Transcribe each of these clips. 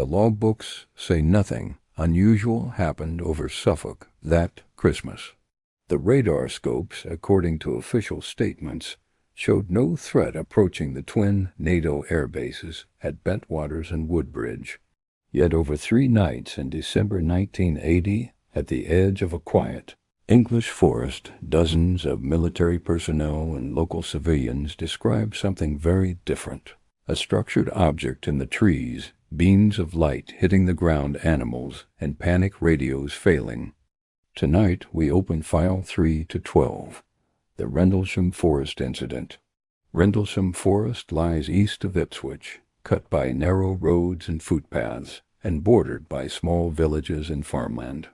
The logbooks say nothing unusual happened over Suffolk that Christmas. The radar scopes, according to official statements, showed no threat approaching the twin NATO airbases at Bentwaters and Woodbridge. Yet over 3 nights in December 1980, at the edge of a quiet English forest, dozens of military personnel and local civilians described something very different. A structured object in the trees, beams of light hitting the ground animals, and panic radios failing. Tonight we open File 3 to 12, the Rendlesham Forest Incident. Rendlesham Forest lies east of Ipswich, cut by narrow roads and footpaths, and bordered by small villages and farmland.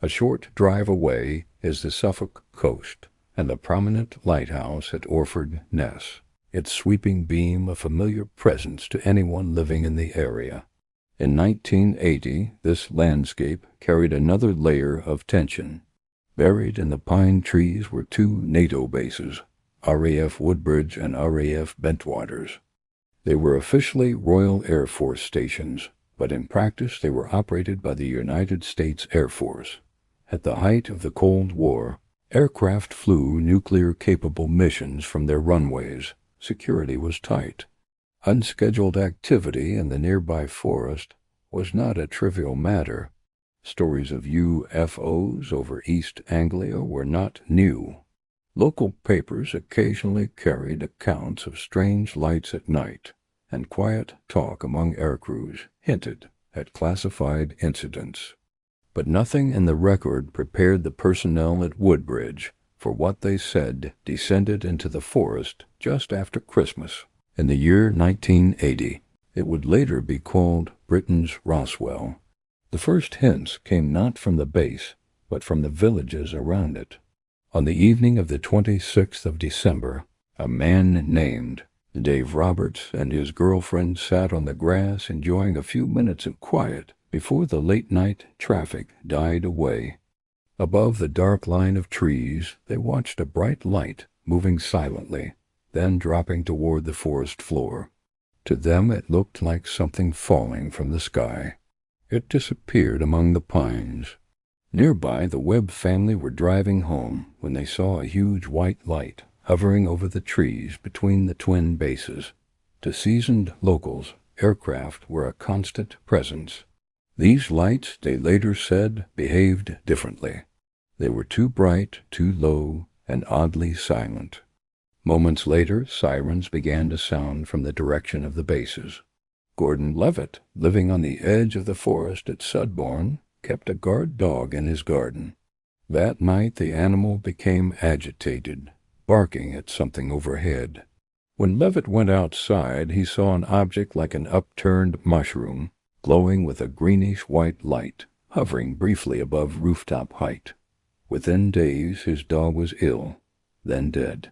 A short drive away is the Suffolk coast, and the prominent lighthouse at Orford Ness, its sweeping beam a familiar presence to anyone living in the area. In 1980, this landscape carried another layer of tension. Buried in the pine trees were 2 NATO bases, RAF Woodbridge and RAF Bentwaters. They were officially Royal Air Force stations, but in practice they were operated by the United States Air Force. At the height of the Cold War, aircraft flew nuclear-capable missions from their runways. Security was tight. Unscheduled activity in the nearby forest was not a trivial matter. Stories of UFOs over East Anglia were not new. Local papers occasionally carried accounts of strange lights at night, and quiet talk among aircrews hinted at classified incidents. But nothing in the record prepared the personnel at Woodbridge for what they said descended into the forest just after Christmas. In the year 1980, it would later be called Britain's Roswell. The first hints came not from the base, but from the villages around it. On the evening of the 26th of December, a man named Dave Roberts and his girlfriend sat on the grass enjoying a few minutes of quiet before the late-night traffic died away. Above the dark line of trees, they watched a bright light moving silently, then dropping toward the forest floor. To them it looked like something falling from the sky. It disappeared among the pines. Nearby, the Webb family were driving home when they saw a huge white light hovering over the trees between the twin bases. To seasoned locals, aircraft were a constant presence. These lights, they later said, behaved differently. They were too bright, too low, and oddly silent. Moments later, sirens began to sound from the direction of the bases. Gordon Levitt, living on the edge of the forest at Sudbourne, kept a guard dog in his garden. That night the animal became agitated, barking at something overhead. When Levitt went outside, he saw an object like an upturned mushroom, glowing with a greenish-white light, hovering briefly above rooftop height. Within days his dog was ill, then dead.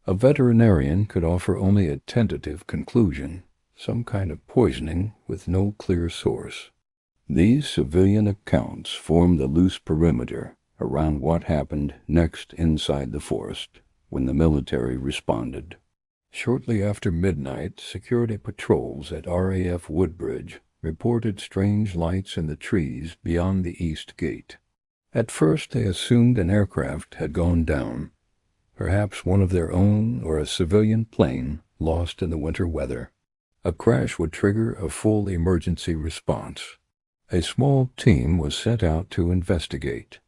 A veterinarian could offer only a tentative conclusion, some kind of poisoning with no clear source. These civilian accounts form the loose perimeter around what happened next inside the forest when the military responded. Shortly after midnight, security patrols at RAF Woodbridge reported strange lights in the trees beyond the east gate. At first they assumed an aircraft had gone down, perhaps one of their own or a civilian plane lost in the winter weather. A crash would trigger a full emergency response. A small team was sent out to investigate.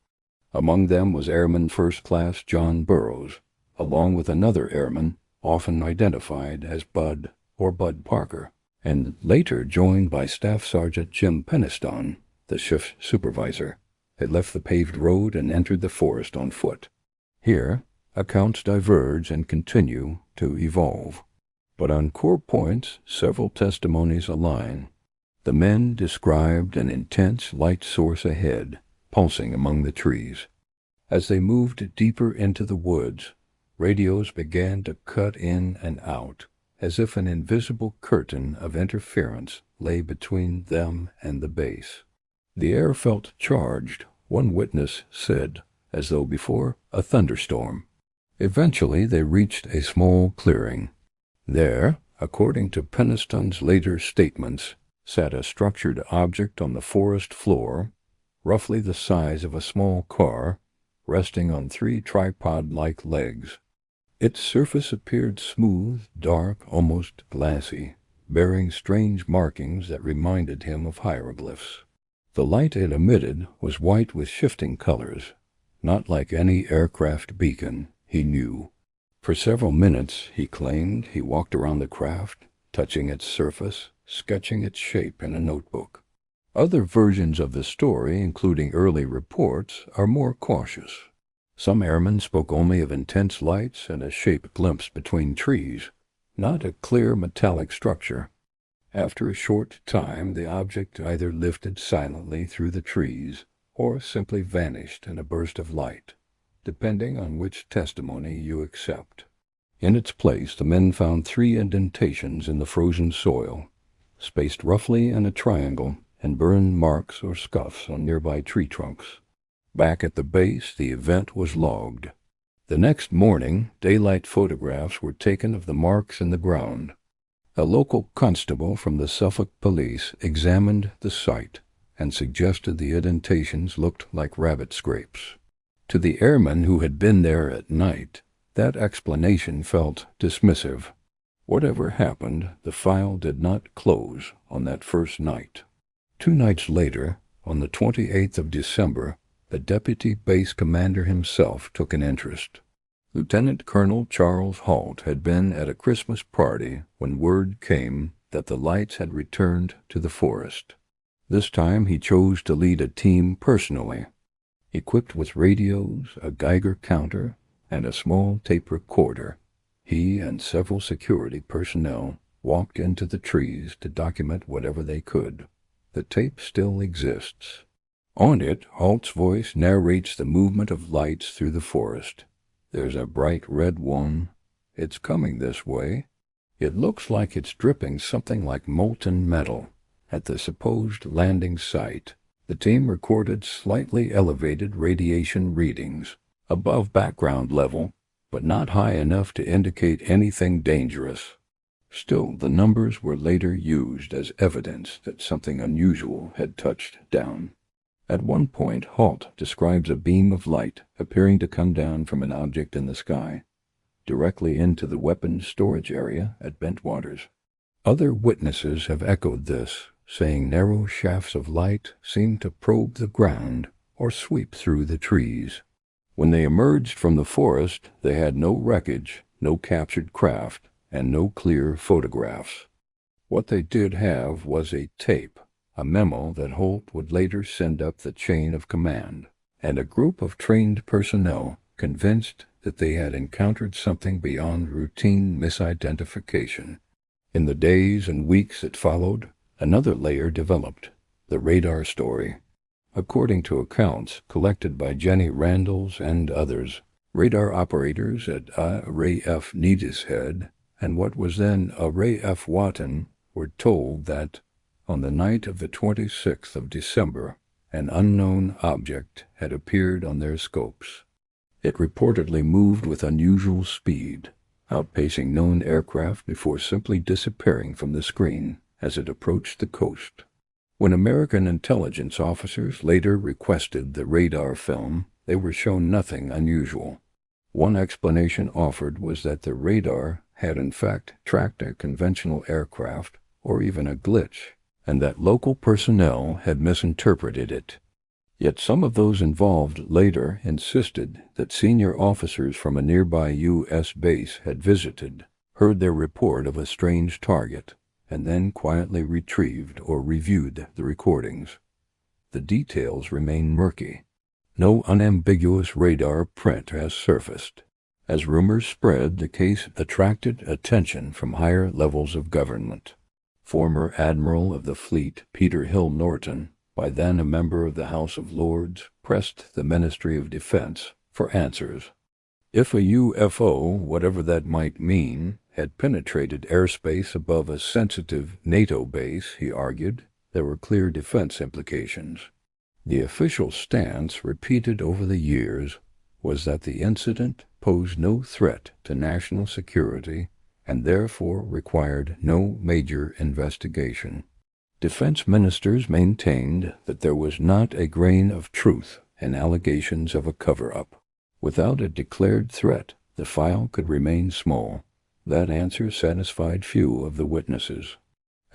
Among them was Airman First Class John Burroughs, along with another airman, often identified as Bud or Bud Parker, and later joined by Staff Sergeant Jim Peniston, the shift supervisor. They left the paved road and entered the forest on foot. Here, accounts diverge and continue to evolve. But on core points, several testimonies align. The men described an intense light source ahead, pulsing among the trees. As they moved deeper into the woods, radios began to cut in and out, as if an invisible curtain of interference lay between them and the base. The air felt charged, one witness said, as though before a thunderstorm. Eventually they reached a small clearing. There, according to Peniston's later statements, sat a structured object on the forest floor, roughly the size of a small car, resting on three tripod-like legs. Its surface appeared smooth, dark, almost glassy, bearing strange markings that reminded him of hieroglyphs. The light it emitted was white with shifting colors, not like any aircraft beacon, he knew. For several minutes, he claimed, he walked around the craft, touching its surface, sketching its shape in a notebook. Other versions of the story, including early reports, are more cautious. Some airmen spoke only of intense lights and a shape glimpsed between trees, not a clear metallic structure. After a short time, the object either lifted silently through the trees or simply vanished in a burst of light, depending on which testimony you accept. In its place, the men found 3 indentations in the frozen soil, spaced roughly in a triangle, and burned marks or scuffs on nearby tree trunks. Back at the base, the event was logged. The next morning, daylight photographs were taken of the marks in the ground. A local constable from the Suffolk police examined the site and suggested the indentations looked like rabbit scrapes. To the airmen who had been there at night, that explanation felt dismissive. Whatever happened, the file did not close on that first night. 2 nights later, on the 28th of December, the deputy base commander himself took an interest. Lieutenant Colonel Charles Halt had been at a Christmas party when word came that the lights had returned to the forest. This time he chose to lead a team personally. Equipped with radios, a Geiger counter, and a small tape recorder, he and several security personnel walked into the trees to document whatever they could. The tape still exists. On it, Halt's voice narrates the movement of lights through the forest. There's a bright red one. It's coming this way. It looks like it's dripping something like molten metal. At the supposed landing site, the team recorded slightly elevated radiation readings, above background level, but not high enough to indicate anything dangerous. Still, the numbers were later used as evidence that something unusual had touched down. At one point, Halt describes a beam of light appearing to come down from an object in the sky, directly into the weapons storage area at Bentwaters. Other witnesses have echoed this, saying narrow shafts of light seemed to probe the ground or sweep through the trees. When they emerged from the forest, they had no wreckage, no captured craft, and no clear photographs. What they did have was a tape, a memo that Holt would later send up the chain of command, and a group of trained personnel convinced that they had encountered something beyond routine misidentification. In the days and weeks that followed, another layer developed, the radar story. According to accounts collected by Jenny Randalls and others, radar operators at RAF Neatishead and what was then RAF Watton were told that on the night of the 26th of December, an unknown object had appeared on their scopes. It reportedly moved with unusual speed, outpacing known aircraft before simply disappearing from the screen as it approached the coast. When American intelligence officers later requested the radar film, they were shown nothing unusual. One explanation offered was that the radar had in fact tracked a conventional aircraft or even a glitch, and that local personnel had misinterpreted it. Yet some of those involved later insisted that senior officers from a nearby U.S. base had visited, heard their report of a strange target, and then quietly retrieved or reviewed the recordings. The details remain murky. No unambiguous radar print has surfaced. As rumors spread, the case attracted attention from higher levels of government. Former Admiral of the Fleet Peter Hill Norton, by then a member of the House of Lords, pressed the Ministry of Defense for answers. If a UFO, whatever that might mean, had penetrated airspace above a sensitive NATO base, he argued, there were clear defense implications. The official stance, repeated over the years, was that the incident posed no threat to national security and therefore required no major investigation. Defense ministers maintained that there was not a grain of truth in allegations of a cover-up. Without a declared threat, the file could remain small. That answer satisfied few of the witnesses.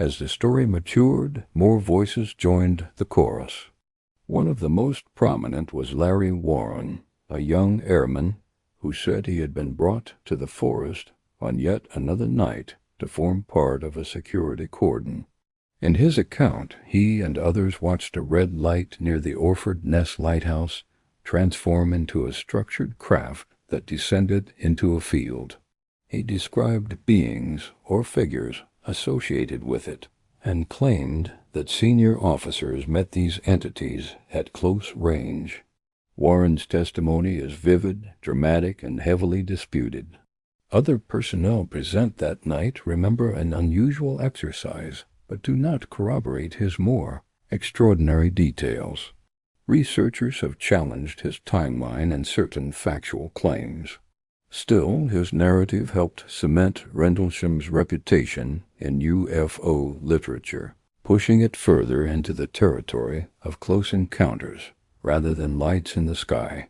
As the story matured, more voices joined the chorus. One of the most prominent was Larry Warren, a young airman who said he had been brought to the forest on yet another night to form part of a security cordon. In his account, he and others watched a red light near the Orford Ness lighthouse transform into a structured craft that descended into a field. He described beings or figures associated with it and claimed that senior officers met these entities at close range. Warren's testimony is vivid, dramatic, and heavily disputed. Other personnel present that night remember an unusual exercise, but do not corroborate his more extraordinary details. Researchers have challenged his timeline and certain factual claims. Still, his narrative helped cement Rendlesham's reputation in UFO literature, pushing it further into the territory of close encounters rather than lights in the sky.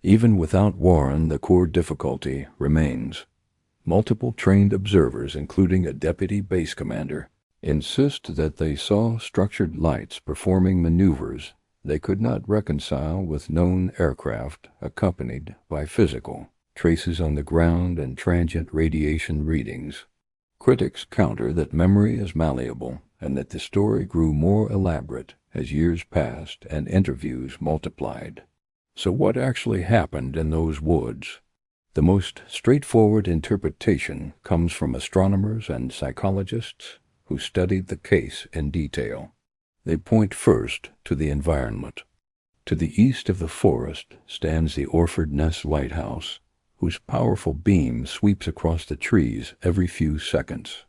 Even without Warren, the core difficulty remains. Multiple trained observers, including a deputy base commander, insist that they saw structured lights performing maneuvers they could not reconcile with known aircraft accompanied by physical traces on the ground and transient radiation readings. Critics counter that memory is malleable and that the story grew more elaborate as years passed and interviews multiplied. So what actually happened in those woods? The most straightforward interpretation comes from astronomers and psychologists who studied the case in detail. They point first to the environment. To the east of the forest stands the Orford Ness lighthouse, whose powerful beam sweeps across the trees every few seconds.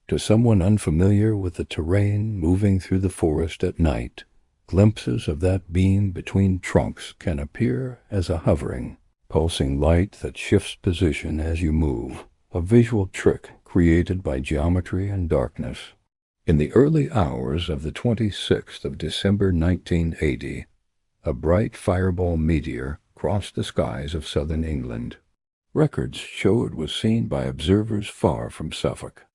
To someone unfamiliar with the terrain moving through the forest at night, glimpses of that beam between trunks can appear as a hovering, pulsing light that shifts position as you move, a visual trick created by geometry and darkness. In the early hours of the 26th of December 1980, a bright fireball meteor crossed the skies of southern England. Records show it was seen by observers far from Suffolk.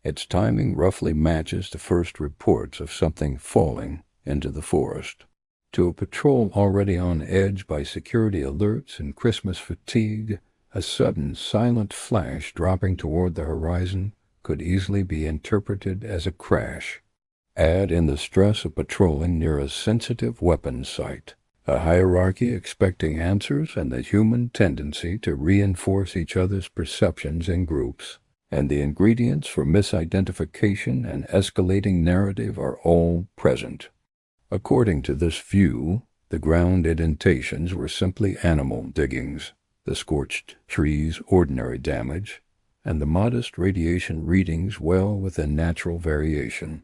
Its timing roughly matches the first reports of something falling into the forest. To a patrol already on edge by security alerts and Christmas fatigue, a sudden, silent flash dropping toward the horizon could easily be interpreted as a crash. Add in the stress of patrolling near a sensitive weapons site, a hierarchy expecting answers, and the human tendency to reinforce each other's perceptions in groups, and the ingredients for misidentification and escalating narrative are all present. According to this view, the ground indentations were simply animal diggings, the scorched trees ordinary damage, and the modest radiation readings well within natural variation.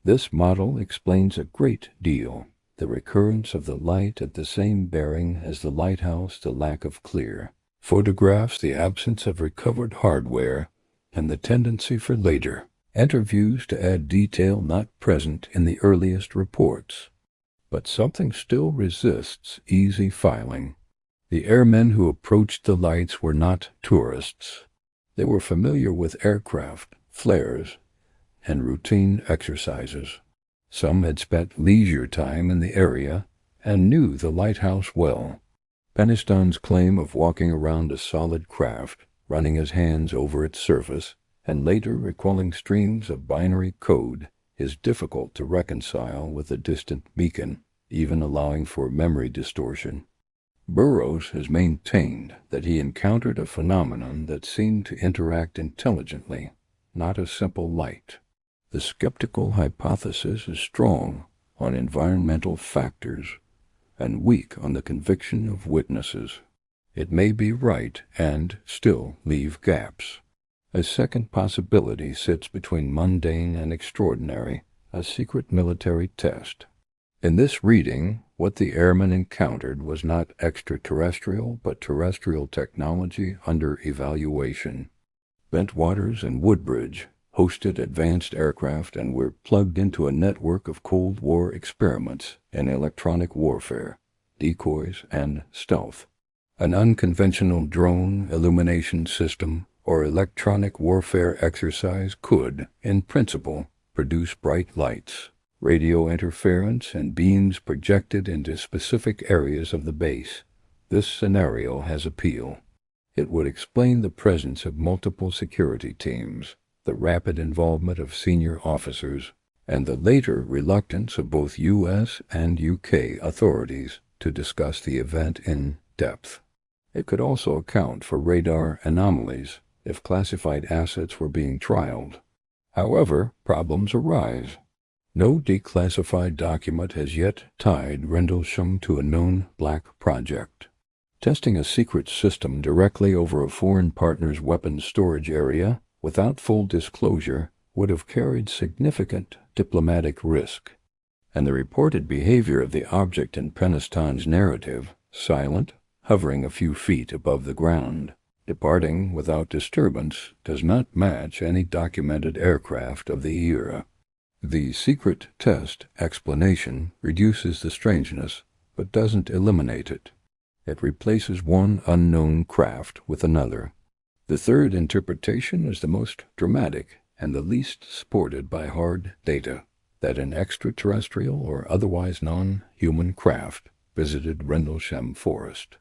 This model explains a great deal: the recurrence of the light at the same bearing as the lighthouse, the lack of clear photographs, the absence of recovered hardware, and the tendency for later interviews to add detail not present in the earliest reports. But something still resists easy filing. The airmen who approached the lights were not tourists. They were familiar with aircraft, flares, and routine exercises. Some had spent leisure time in the area and knew the lighthouse well. Peniston's claim of walking around a solid craft, running his hands over its surface, and later recalling streams of binary code is difficult to reconcile with a distant beacon, even allowing for memory distortion. Burroughs has maintained that he encountered a phenomenon that seemed to interact intelligently, not a simple light. The skeptical hypothesis is strong on environmental factors and weak on the conviction of witnesses. It may be right and still leave gaps. A second possibility sits between mundane and extraordinary, a secret military test. In this reading, what the airmen encountered was not extraterrestrial but terrestrial technology under evaluation. Bentwaters and Woodbridge hosted advanced aircraft, and were plugged into a network of Cold War experiments in electronic warfare, decoys, and stealth. An unconventional drone illumination system or electronic warfare exercise could, in principle, produce bright lights, radio interference, and beams projected into specific areas of the base. This scenario has appeal. It would explain the presence of multiple security teams, the rapid involvement of senior officers, and the later reluctance of both U.S. and U.K. authorities to discuss the event in depth. It could also account for radar anomalies if classified assets were being trialed. However, problems arise. No declassified document has yet tied Rendlesham to a known black project. Testing a secret system directly over a foreign partner's weapons storage area without full disclosure would have carried significant diplomatic risk, and the reported behavior of the object in Peniston's narrative, silent, hovering a few feet above the ground, departing without disturbance, does not match any documented aircraft of the era. The secret test explanation reduces the strangeness, but doesn't eliminate it. It replaces one unknown craft with another. The third interpretation is the most dramatic and the least supported by hard data, that an extraterrestrial or otherwise non-human craft visited Rendlesham Forest.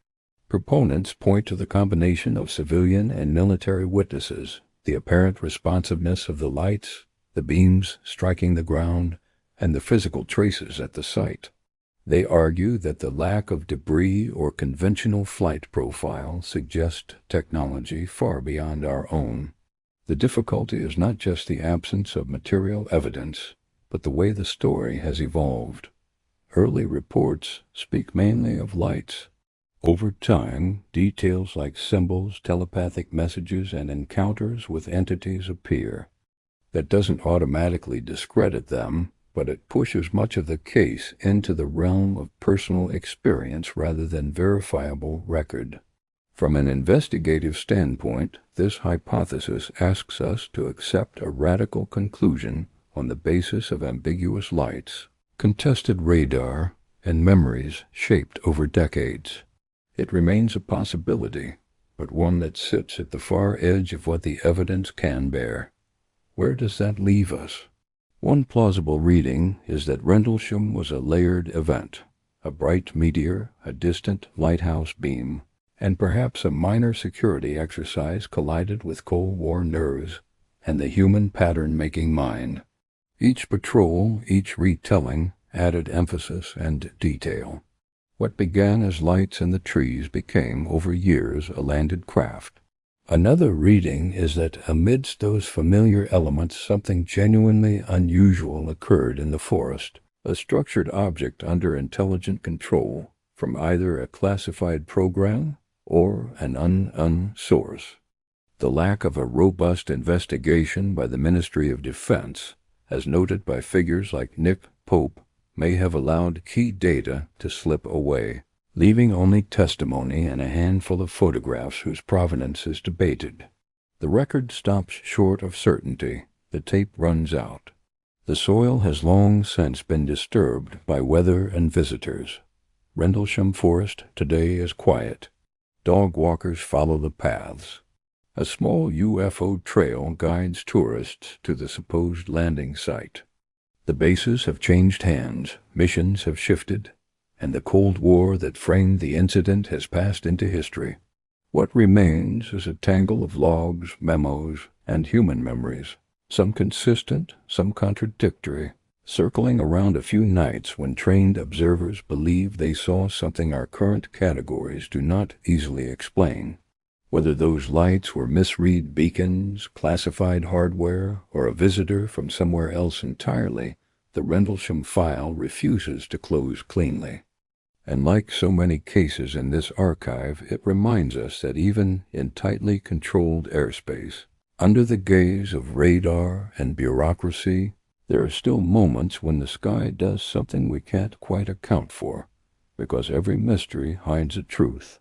Proponents point to the combination of civilian and military witnesses, the apparent responsiveness of the lights, the beams striking the ground, and the physical traces at the site. They argue that the lack of debris or conventional flight profile suggests technology far beyond our own. The difficulty is not just the absence of material evidence, but the way the story has evolved. Early reports speak mainly of lights. Over time, details like symbols, telepathic messages, and encounters with entities appear. That doesn't automatically discredit them, but it pushes much of the case into the realm of personal experience rather than verifiable record. From an investigative standpoint, this hypothesis asks us to accept a radical conclusion on the basis of ambiguous lights, contested radar, and memories shaped over decades. It remains a possibility, but one that sits at the far edge of what the evidence can bear. Where does that leave us? One plausible reading is that Rendlesham was a layered event, a bright meteor, a distant lighthouse beam, and perhaps a minor security exercise collided with Cold War nerves and the human pattern-making mind. Each patrol, each retelling, added emphasis and detail. What began as lights in the trees became, over years, a landed craft. Another reading is that amidst those familiar elements something genuinely unusual occurred in the forest, a structured object under intelligent control from either a classified program or an unknown source. The lack of a robust investigation by the Ministry of Defense, as noted by figures like Nick Pope, may have allowed key data to slip away, leaving only testimony and a handful of photographs whose provenance is debated. The record stops short of certainty. The tape runs out. The soil has long since been disturbed by weather and visitors. Rendlesham Forest today is quiet. Dog walkers follow the paths. A small UFO trail guides tourists to the supposed landing site. The bases have changed hands, missions have shifted, and the Cold War that framed the incident has passed into history. What remains is a tangle of logs, memos, and human memories, some consistent, some contradictory, circling around a few nights when trained observers believed they saw something our current categories do not easily explain. Whether those lights were misread beacons, classified hardware, or a visitor from somewhere else entirely, the Rendlesham file refuses to close cleanly. And like so many cases in this archive, it reminds us that even in tightly controlled airspace, under the gaze of radar and bureaucracy, there are still moments when the sky does something we can't quite account for, because every mystery hides a truth.